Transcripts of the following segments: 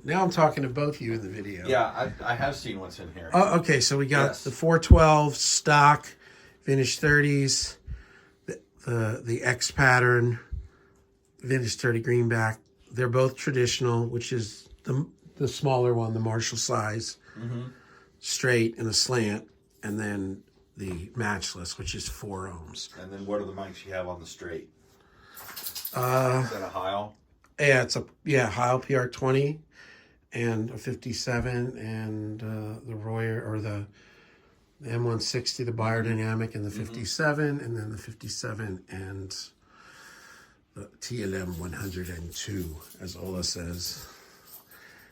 Now I'm talking to both of you in the video. Yeah, I have seen what's in here. Oh, okay, so we got the 412 stock, vintage 30s, the X pattern, vintage 30 greenback. They're both traditional, which is the smaller one, the Marshall size, straight and a slant, and then the matchless, which is 4 ohms. And then what are the mics you have on the straight? Is that a Heil? Yeah, it's a Heil PR20 and a 57 and the Royer or the M160, the biodynamic, and the 57, and then the 57 and the TLM 102, as Ola says.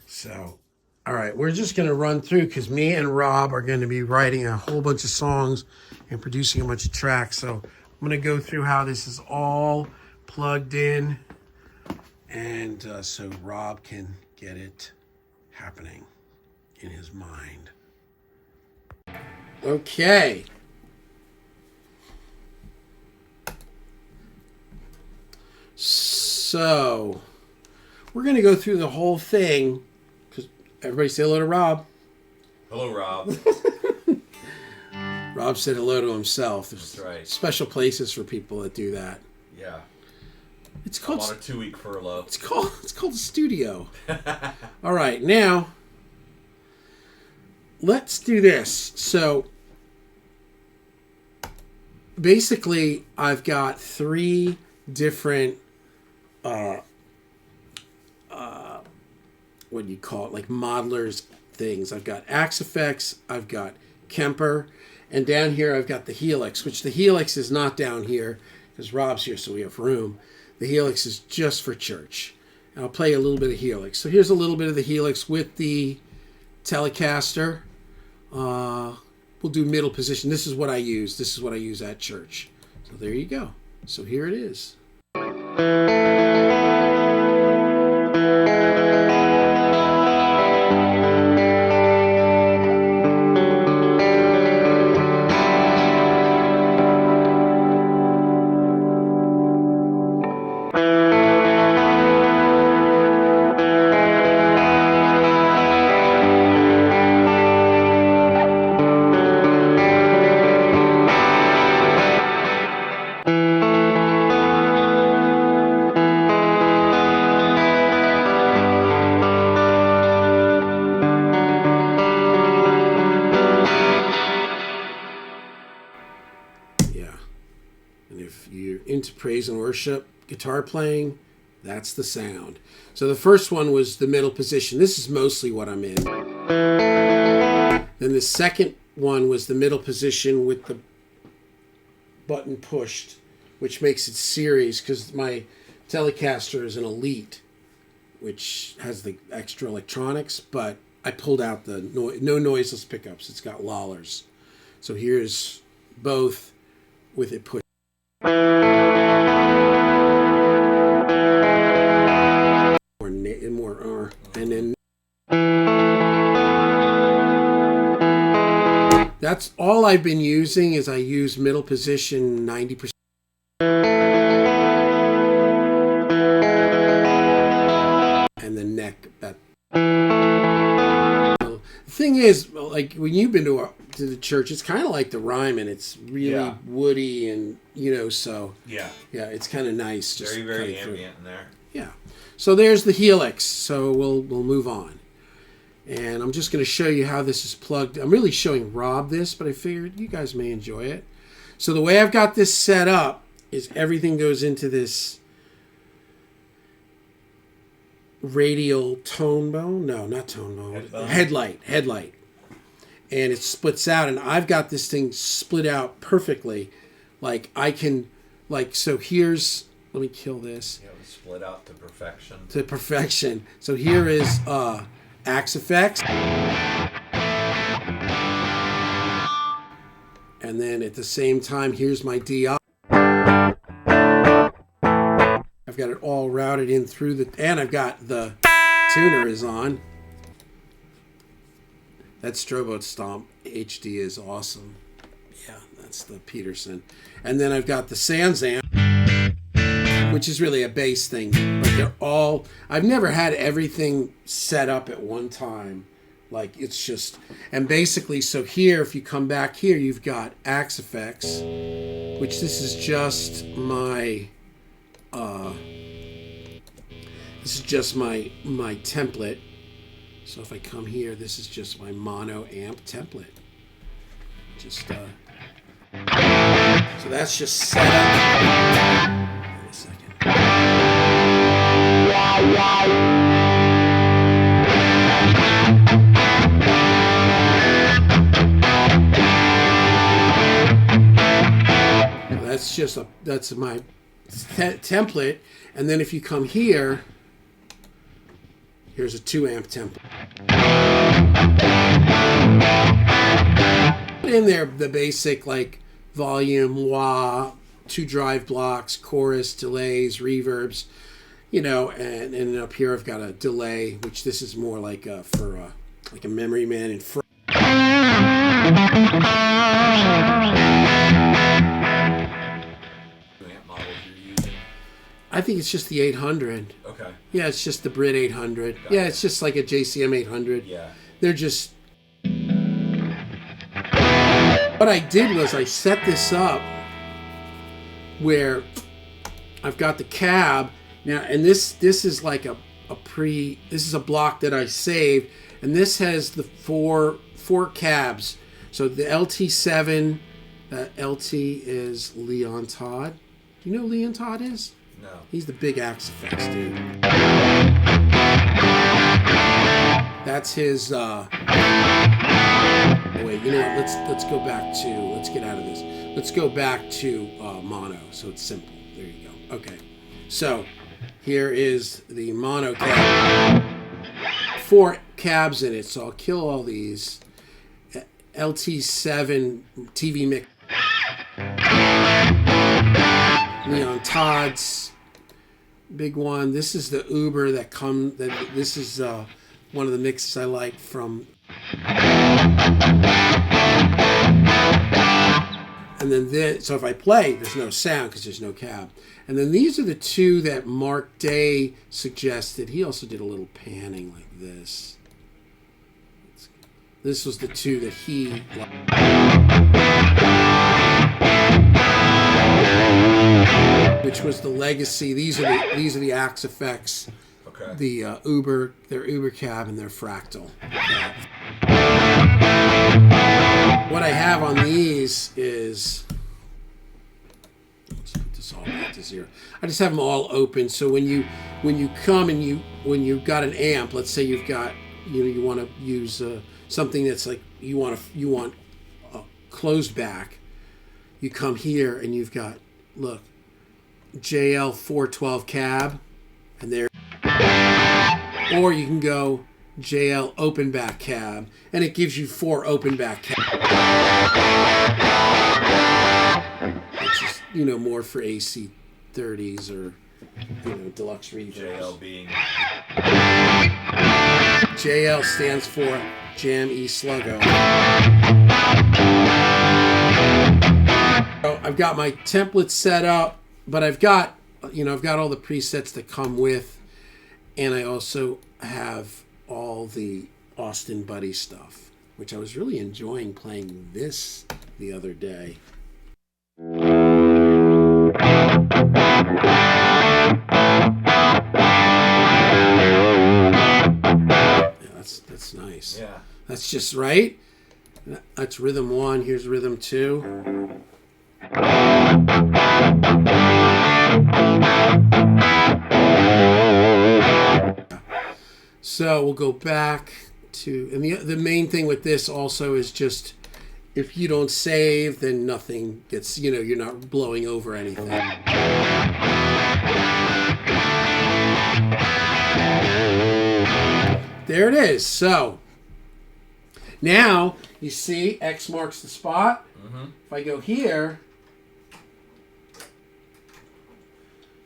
So, all right, we're just going to run through because me and Rob are going to be writing a whole bunch of songs and producing a bunch of tracks. So I'm going to go through how this is all plugged in, and so Rob can get it happening in his mind. Okay. So we're going to go through the whole thing. Everybody say hello to Rob. Hello, Rob. Rob said hello to himself. There's That's right. Special places for people that do that. Yeah. It's called I'm on a 2-week furlough. It's called a studio. All right, now let's do this. So basically, I've got 3 different what do you call it, like modelers things. I've got Axe Effects, I've got Kemper, and down here I've got the Helix, which the Helix is not down here because Rob's here, so we have room. The Helix is just for church. And I'll play a little bit of Helix. So here's a little bit of the Helix with the Telecaster. We'll do middle position. This is what I use. This is what I use at church. So there you go. So here it is. Into praise and worship, guitar playing, that's the sound. So the first one was the middle position. This is mostly what I'm in. Then the second one was the middle position with the button pushed, which makes it series because my Telecaster is an Elite, which has the extra electronics, but I pulled out the no noiseless pickups. It's got lollers. So here's both with it pushed. And then that's all I've been using is I use middle position 90%. And the neck. The thing is, like when you've been to the church, it's kind of like the Ryman. It's really woody and, so. Yeah, it's kind of nice. Just very ambient in there. Yeah. So there's the Helix. So we'll move on. And I'm just going to show you how this is plugged. I'm really showing Rob this, but I figured you guys may enjoy it. So the way I've got this set up is everything goes into this radial tone bone. No, not tone bone. Headlight. And it splits out. And I've got this thing split out perfectly. Like I can, so here's, let me kill this. Yeah, split out to perfection. So here is Axe Effects. And then at the same time, here's my DI. I've got it all routed in through and I've got the tuner is on. That Strobo Stomp HD is awesome. Yeah, that's the Peterson. And then I've got the Sanzam, which is really a bass thing. But they're all, I've never had everything set up at one time. Like it's just, and basically, so here, if you come back here, you've got Axe Effects, which this is just my, my template. So if I come here, this is just my mono amp template. Just, so that's just set up. Wait a second. That's my template, and then if you come here, here's a 2 amp template. Put in there the basic like volume, wah, 2 drive blocks, chorus, delays, reverbs, you know, and up here I've got a delay, which this is more like for like a memory man in front. I think it's just the 800. Okay. Yeah, it's just the Brit 800. Got it. Yeah, it's just like a JCM 800. Yeah. They're just... What I did was I set this up where I've got the cab now, and this is like this is a block that I saved, and this has the four cabs. So the LT7, LT is Leon Todd. Do you know who Leon Todd is? No. He's the big Axe Effects dude. That's his. Wait, you know what? Let's go back to. Let's get out of this. Let's go back to mono, so it's simple. There you go. Okay, so here is the mono cab. 4 cabs in it, so I'll kill all these. LT7 TV mix. Leon Todd's big one. This is the Uber that this is one of the mixes I like from. And then this, so if I play, there's no sound because there's no cab. And then these are the 2 that Mark Day suggested. He also did a little panning like this. This was the 2 that he liked. Which was the Legacy. These are the Axe Effects. Okay. The their Uber cab and their Fractal. What I have on these is, let's put this all back to 0. I just have them all open. So when you come and when you've got an amp, let's say you've got you want to use something that's like you want a closed back. You come here and you've got, look, JL 412 cab, and there. Or you can go JL open back cab, and it gives you 4 open back cabs. Which is, more for AC 30s or, deluxe reverb. JL being... JL stands for Jam E Sluggo. So I've got my template set up, but I've got all the presets that come with, and I also have all the Austin Buddy stuff, which I was really enjoying playing this the other day. Yeah, that's nice. Yeah. That's just right. That's rhythm 1. Here's rhythm 2. So we'll go back to, and the main thing with this also is just, if you don't save, then nothing gets, you're not blowing over anything. There it is. So now you see X marks the spot. Mm-hmm. If I go here,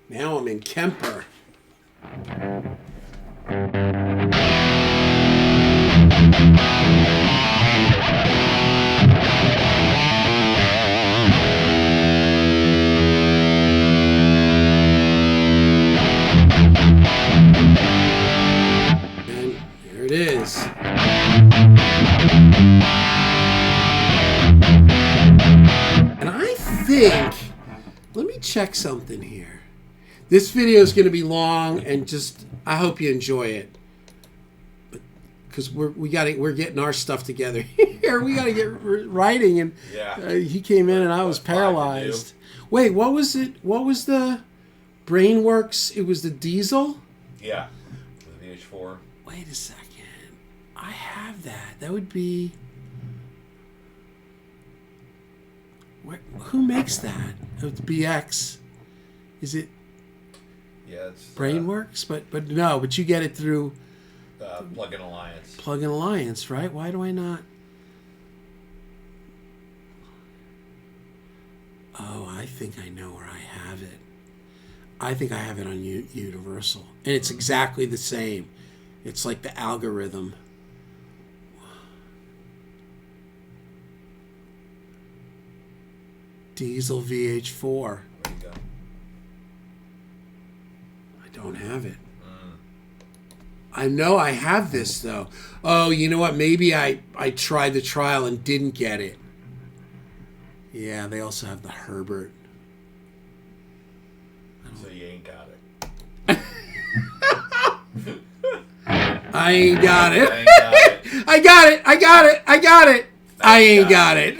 now I'm in Kemper. it is. And I think, let me check something here. This video is going to be long, and just I hope you enjoy it, because we're getting our stuff together here. We got to get writing, and he came in, and I was paralyzed. Wait, what was it? What was the Brainworks? It was the diesel. Yeah, the VH4. Wait a second. I have that. That would be. Who makes that? It's BX. Is it? Yeah, it's Brainworks, but no. But you get it through. Plug-in Alliance. Plug-in Alliance, right? Why do I not? Oh, I think I know where I have it. I think I have it on Universal, and it's exactly the same. It's like the algorithm. Diesel VH4. There you go. I don't have it. I know I have this, though. Oh, you know what? Maybe I tried the trial and didn't get it. Yeah, they also have the Herbert. So you ain't got it. I ain't got it. I ain't got it. I got it. I got it. I got it. I ain't got it.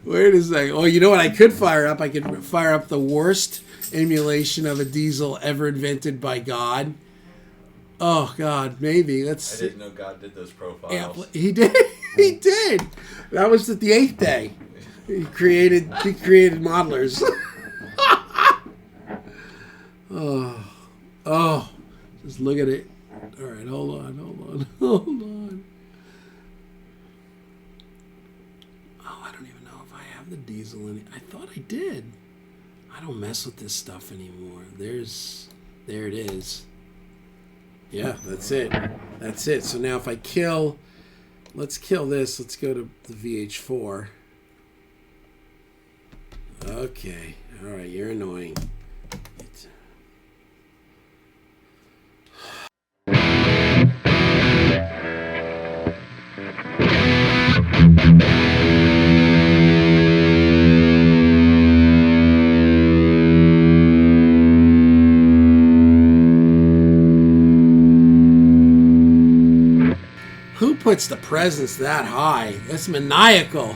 Wait a second. Oh, you know what I could fire up? I could fire up the worst emulation of a diesel ever invented by God. Oh, God, maybe. Let's. I didn't know God did those profiles. Yeah, he did. He did. That was at the 8th day. He created modelers. Oh, just look at it. All right, hold on. Oh, I don't even know if I have the diesel in it. I thought I did. I don't mess with this stuff anymore. There it is. Yeah, that's it. That's it. So now if I let's kill this. Let's go to the VH4. Okay. All right, you're annoying. Who puts the presence that high? That's maniacal.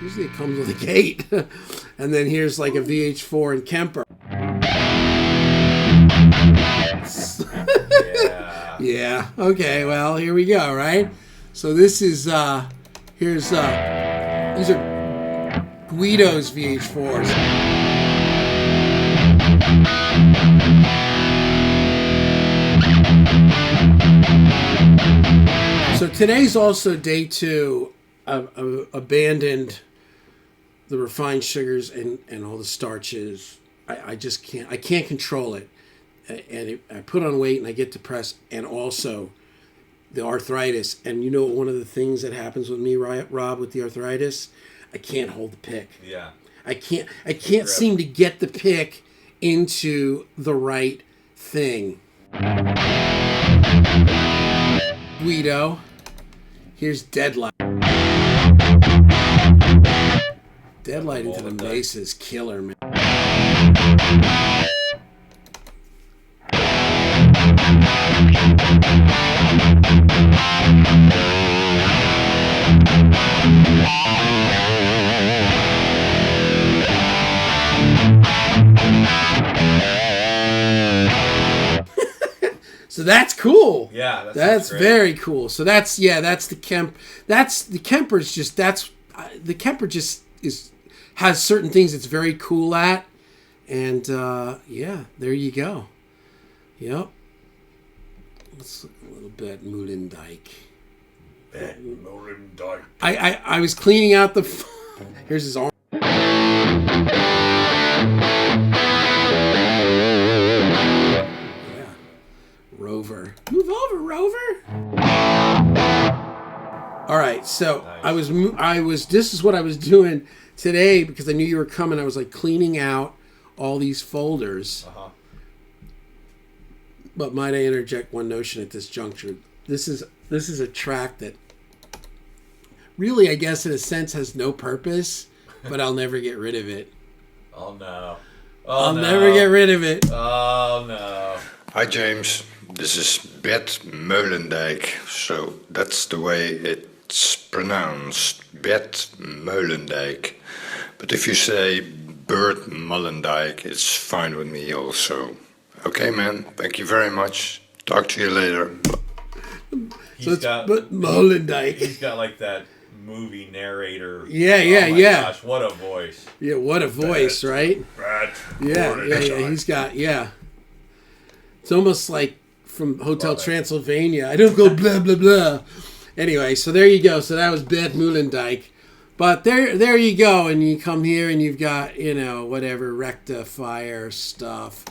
Usually it comes with a gate. And then here's like a VH4 and Kemper. Yeah. Okay, well, here we go, right? So this is, these are Guido's VH4s. So today's also day 2. I've abandoned the refined sugars and all the starches. I just can't. I can't control it, and I put on weight and I get depressed, and also the arthritis. And you know, one of the things that happens with me, Rob, with the arthritis, I can't hold the pick. Yeah. I can't seem to get the pick into the right thing. Guido, here's Deadlight. Deadlight into the Mesa is killer, man. So that's cool. Yeah, that's very cool. So that's the Kemp. The Kemper just has certain things it's very cool at, and there you go. Yep. Let's look a little bit Moulin Dyke. I was cleaning out the. Here's his arm. Yeah, Rover. Move over, Rover. All right, so nice. I was. This is what I was doing today because I knew you were coming. I was like cleaning out all these folders. But might I interject one notion at this juncture? This is a track that really, I guess, in a sense, has no purpose, but I'll never get rid of it. Oh no! I'll never get rid of it. Oh no! Hi James, this is Bert Meulendijk. So that's the way it's pronounced, Bert Meulendijk. But if you say Bert Mullendijk, it's fine with me also. Okay, man. Thank you very much. Talk to you later. He's got Molendyke. He's got like that movie narrator. Yeah. Gosh, what a voice. Yeah, what a voice, right? Yeah. He's got It's almost like from Hotel Transylvania. I don't go blah blah blah. Anyway, so there you go. So that was Bert Moulendijk. But there you go, and you come here and you've got whatever rectifier stuff.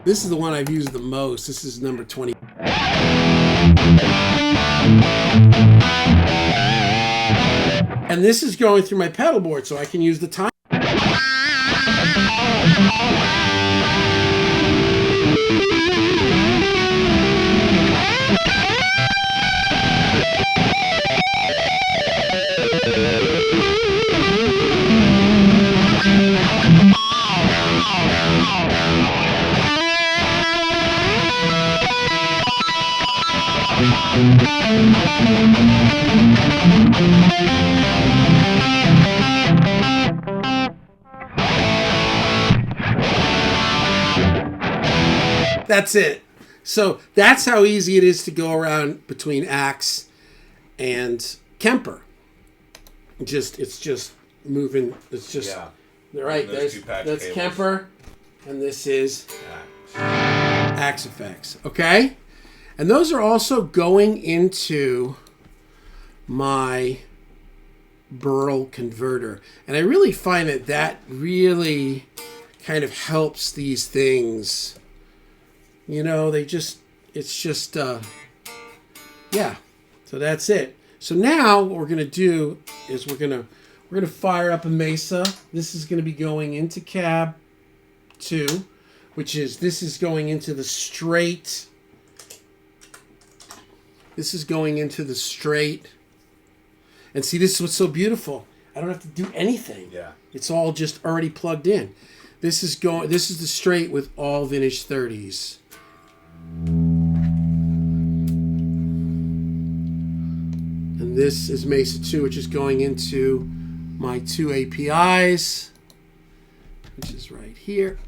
This is the one I've used the most. This is number 20. And this is going through my pedal board, so I can use the time. That's it. So that's how easy it is to go around between Axe and Kemper. It's just moving. It's just right. That's Kemper, and this is Axe Effects. Okay, and those are also going into my Burl converter, and I really find that really kind of helps these things. So that's it. So now what we're going to do is we're going to fire up a Mesa. This is going to be going into cab 2, this is going into the straight. This is going into the straight. And see, this is what's so beautiful. I don't have to do anything. Yeah. It's all just already plugged in. This is the straight with all vintage 30s. And this is Mesa 2, which is going into my 2 APIs, which is right here.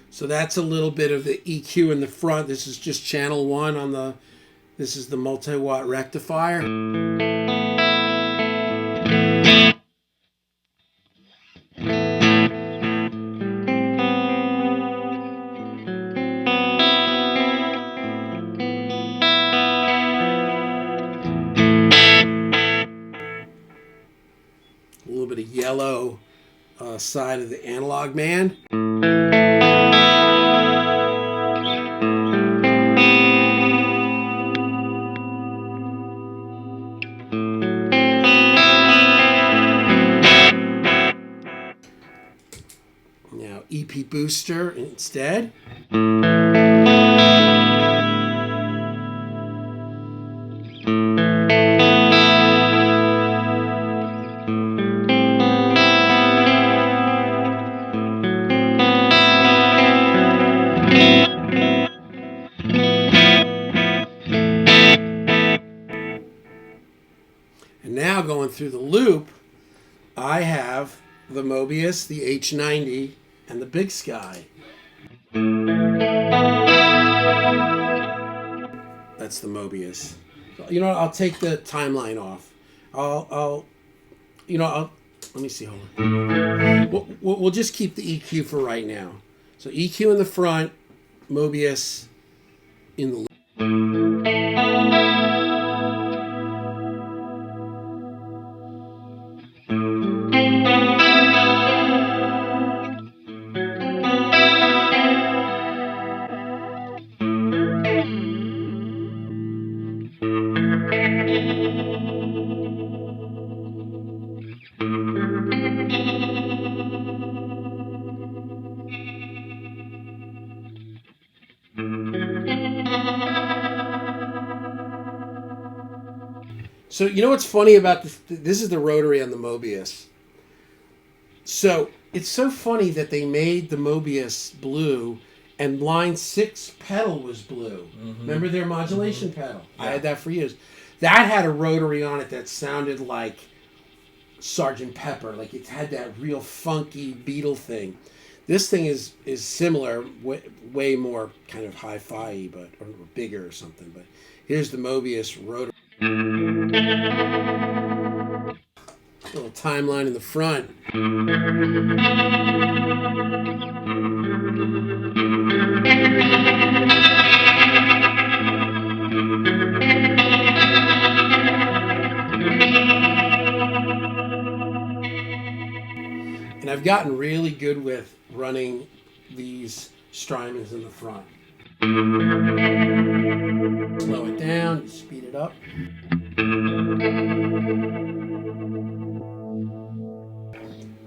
So that's a little bit of the EQ in the front. This is just channel 1 this is the multi-watt rectifier. A little bit of yellow side of the analog man. EP booster instead. And now going through the loop, I have the Mobius, the H90, and the Big Sky. That's the Mobius. You know what? I'll take the timeline off. Let me see. Hold on. We'll just keep the EQ for right now. So EQ in the front, Mobius in the loop. So you know what's funny about this? This is the rotary on the Mobius. So it's so funny that they made the Mobius blue and line 6 pedal was blue. Mm-hmm. Remember their modulation pedal? Yeah. I had that for years. That had a rotary on it that sounded like Sgt. Pepper. Like it had that real funky Beatle thing. This thing is similar, way more kind of hi-fi, or bigger or something. But here's the Mobius rotary. Little timeline in the front. And I've gotten really good with running these Strymons in the front. Slow it down, speed it up.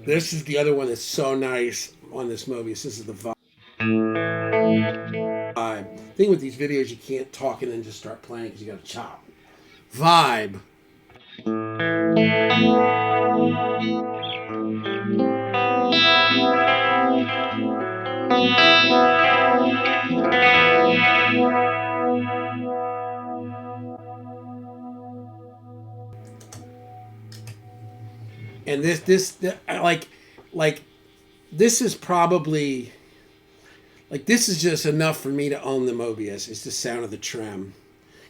This is the other one that's so nice on this Mobius. This is the vibe. The thing with these videos, you can't talk and then just start playing because you got to chop. Vibe. And this is probably, this is just enough for me to own the Mobius. It's the sound of the trem.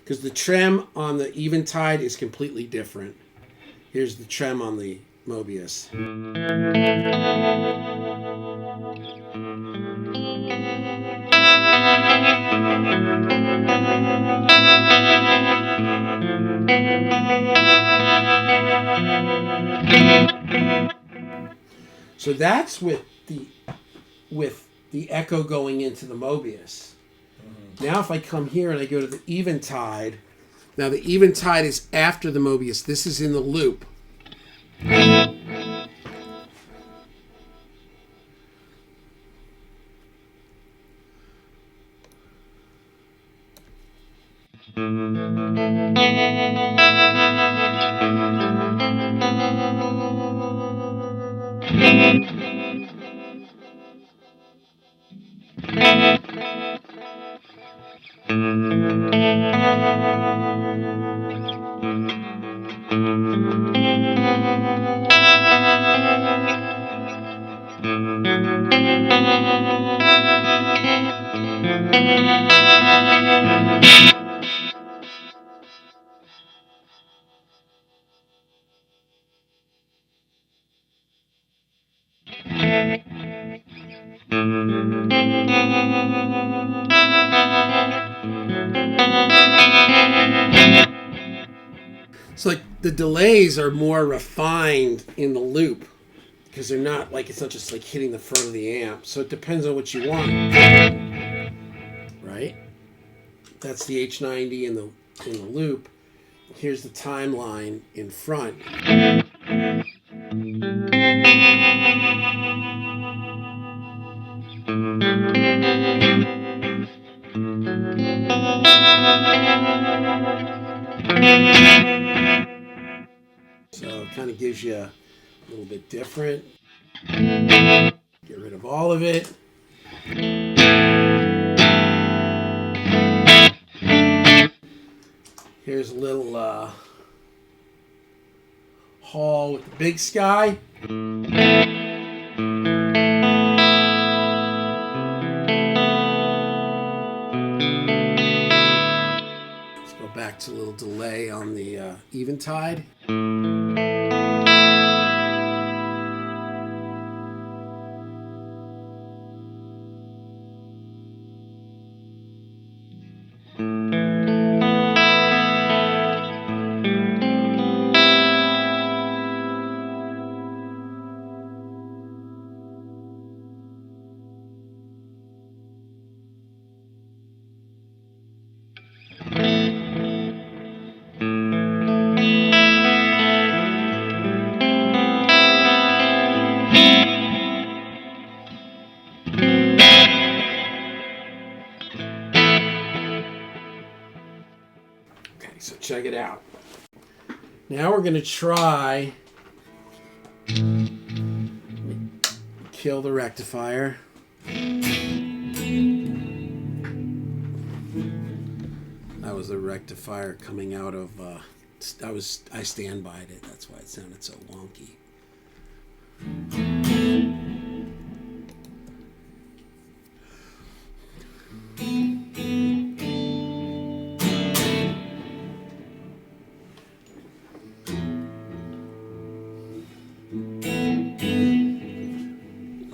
Because the trem on the Eventide is completely different. Here's the trem on the Mobius. So that's with the echo going into the Mobius. Now if I come here and I go to the Eventide, now the Eventide is after the Mobius. This is in the loop. So the delays are more refined in the loop because they're not it's not just hitting the front of the amp. So it depends on what you want, right? That's the H90 in the loop. Here's the timeline in front. one gives you a little bit different. Get rid of all of it. Here's a little hall with the big sky. Let's go back to a little delay on the eventide. So check it out. Now we're going to try kill the rectifier. That was the rectifier coming out of I stand by it. That's why it sounded so wonky.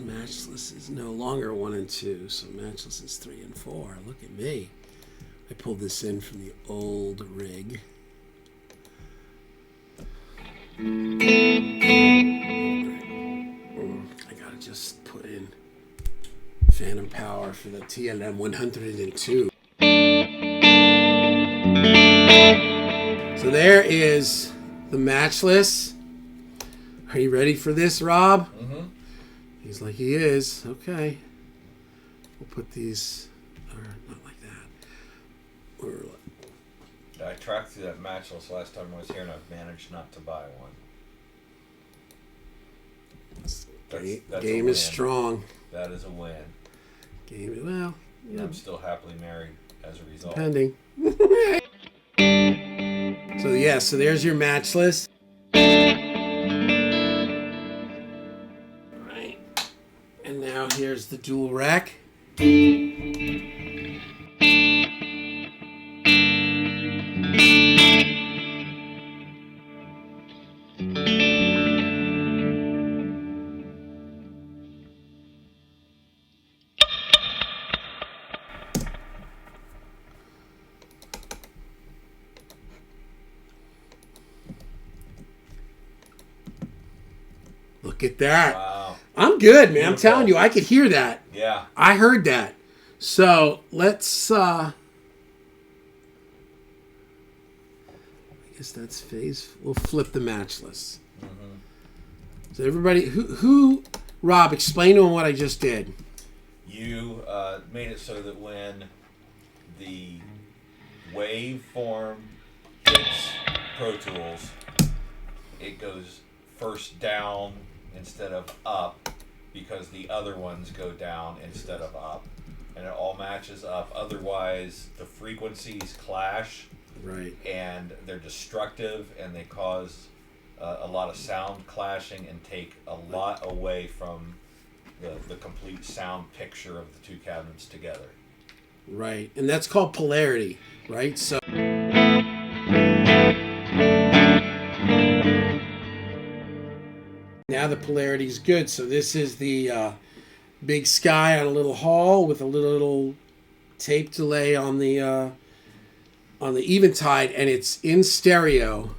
Matchless is no longer 1 and 2, so matchless is 3 and 4. Look at me. I pulled this in from the old rig. I gotta just put in phantom power for the TLM 102. So there is the matchless. Are you ready for this, Rob? Mm-hmm. He's like, he is. Okay. We'll put these, or not like that. Or I tracked through that matchless last time I was here, and I've managed not to buy one. That's game is strong. That is a win. Game, well, yeah. I'm still happily married as a result. Depending. So yeah, so there's your matchless. Right. And now here's the dual rack. Look at that. Wow. I'm good, man. Beautiful. I'm telling you, I could hear that. Yeah. I heard that. So let's I guess that's phase. We'll flip the matchless. Mm-hmm. So everybody who Rob, explain to him what I just did. You made it so that when the waveform hits Pro Tools, it goes first down instead of up, because the other ones go down instead of up, and it all matches up. Otherwise, the frequencies clash, right? And they're destructive, and they cause a lot of sound clashing and take a lot away from the complete sound picture of the two cabinets together. Right, and that's called polarity, right? So. Now the polarity is good. So this is the big sky on a little hall with a little tape delay on the eventide, and it's in stereo.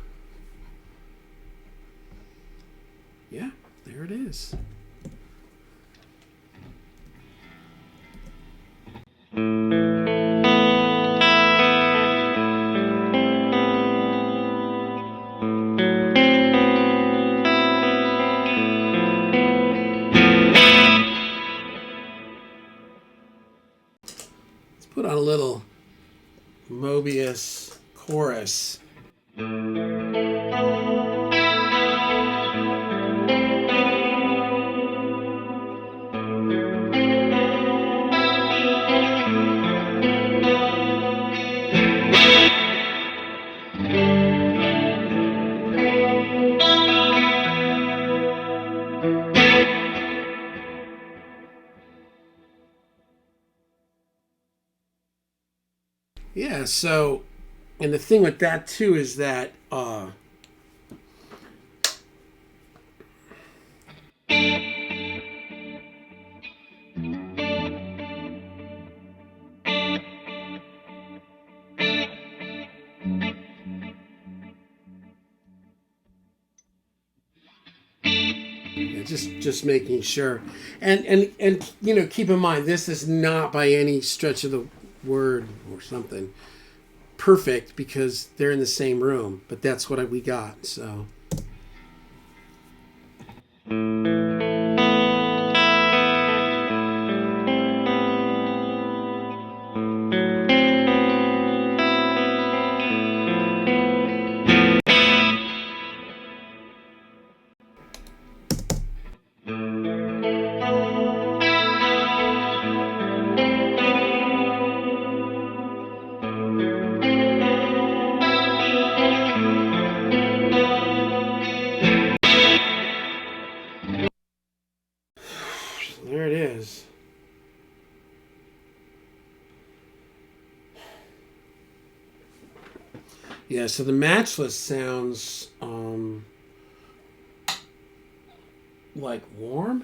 Yeah, there it is. Put on a little Mobius chorus. Yeah, so, and the thing with that too is that yeah, just making sure, and you know, keep in mind this is not by any stretch of the word or something perfect because they're in the same room, but that's what we got. So. There it is. Yeah, so the matchless sounds like warm.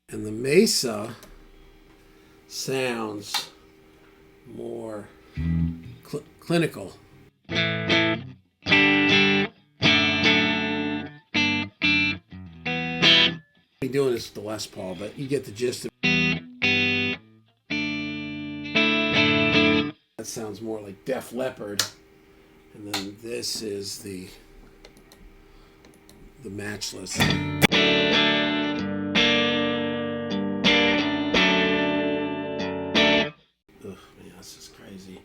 And the Mesa sounds more clinical. I'm doing this with the Les Paul, but you get the gist of it. That sounds more like Def Leppard. And then this is the matchless. Ugh, man, this is crazy.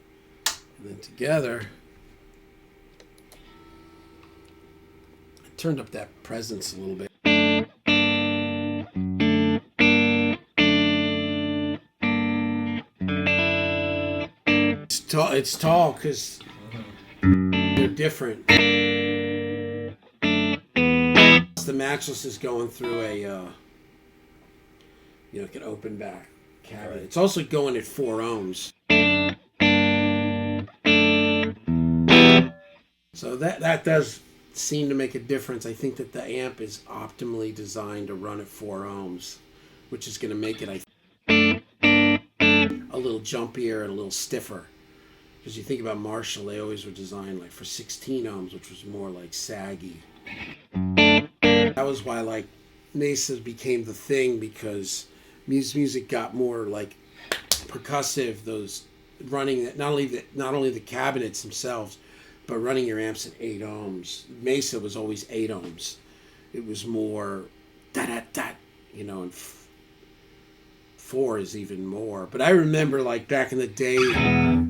And then together, I turned up that presence a little bit. It's tall because they're different. The matchless is going through a, like an open back cabinet. Right. It's also going at 4 ohms. So that does seem to make a difference. I think that the amp is optimally designed to run at 4 ohms, which is going to make it, I think, a little jumpier and a little stiffer. Because you think about Marshall, they always were designed like for 16 ohms, which was more like saggy. That was why like Mesa became the thing, because music got more like percussive. Those running that not only the cabinets themselves, but running your amps at 8 ohms. Mesa was always 8 ohms. It was more da da da, and 4 is even more. But I remember like back in the day,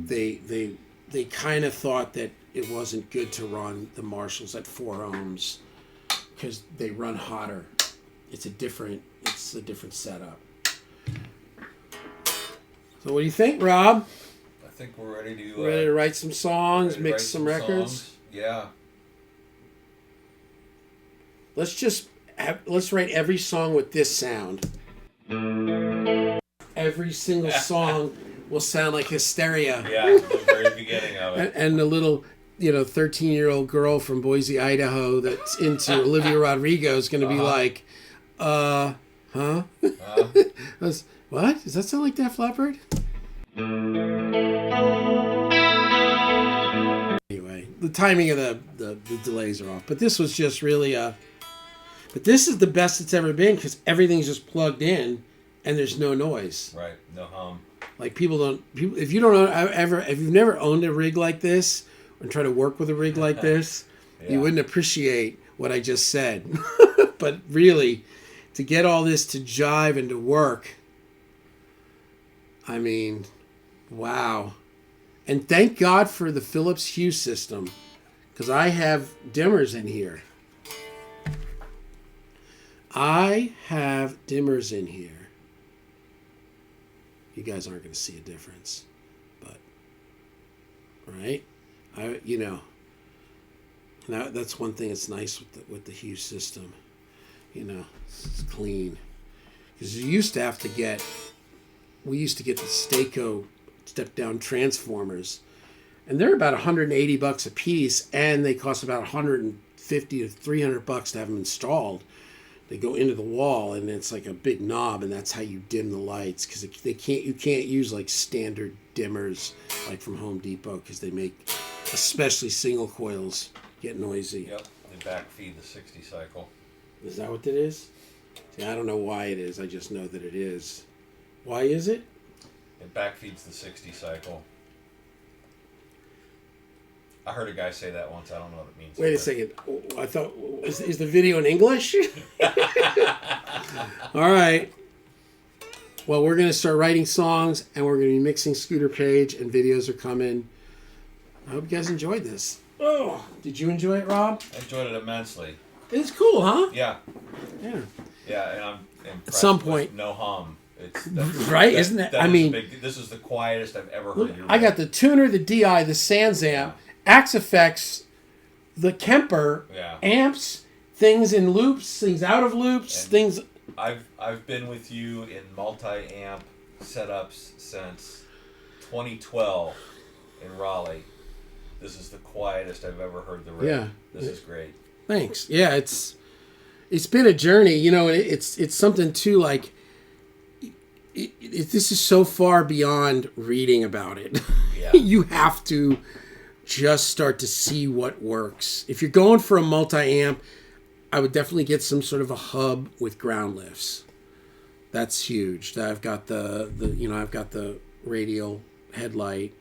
they kind of thought that it wasn't good to run the Marshalls at 4 ohms because they run hotter. It's a different setup. So what do you think, Rob? I think we're ready to write some songs, mix some records. Songs. Yeah. Let's write every song with this sound. Every single song will sound like Hysteria. Yeah, the very beginning of it. And the little, 13-year-old girl from Boise, Idaho that's into Olivia Rodrigo is going to be like, huh? What? Does that sound like Def Leppard? Anyway, the timing of the delays are off. But this was just really but this is the best it's ever been because everything's just plugged in and there's no noise. Right, no hum. Like if you've never owned a rig like this and try to work with a rig like this, you wouldn't appreciate what I just said. But really, to get all this to jive and to work, I mean, wow. And thank God for the Philips Hue system, because I have dimmers in here. you guys aren't going to see a difference. But, right? That's one thing that's nice with the Hughes system. It's clean. Because we used to get the Staco step-down transformers, and they're about $180 a piece, and they cost about $150 to $300 to have them installed. They go into the wall, and it's like a big knob, and that's how you dim the lights. Because you can't use like standard dimmers like from Home Depot, because they make, especially single coils, get noisy. Yep, they backfeed the 60 cycle. Is that what it is? See, I don't know why it is. I just know that it is. Why is it? It backfeeds the 60 cycle. I heard a guy say that once. I don't know what it means. Wait a second. I thought, is the video in English? All right. Well, we're going to start writing songs, and we're going to be mixing Scooter Page, and videos are coming. I hope you guys enjoyed this. Oh, did you enjoy it, Rob? I enjoyed it immensely. It's cool, huh? Yeah. Yeah. Yeah, and I'm impressed At some point. with no hum. Right? Isn't that? I mean, this is the quietest I've ever heard your I got the tuner, the DI, the Sans amp, Axe Effects, the Kemper, amps, things in loops, things out of loops, and things. I've been with you in multi-amp setups since 2012 in Raleigh. This is the quietest I've ever heard the rig. Yeah. This is great. Thanks. Yeah, it's been a journey. It's something too, like, this is so far beyond reading about it. Yeah. You have to just start to see what works. If you're going for a multi-amp, I would definitely get some sort of a hub with ground lifts. That's huge. I've got I've got the radial headlight.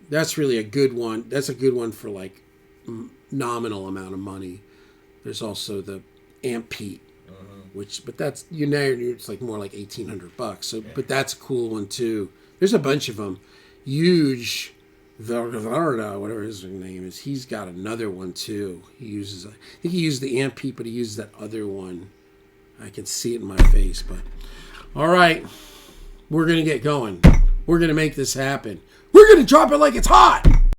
That's really a good one. That's a good one for like nominal amount of money. There's also the amp Pete, but that's it's like more like $1,800. So, but that's a cool one too. There's a bunch of them. Huge, whatever his name is. He's got another one too. I think he used the amp Pete, but he used that other one. I can see it in my face. But all right, we're gonna get going. We're gonna make this happen. We're gonna drop it like it's hot.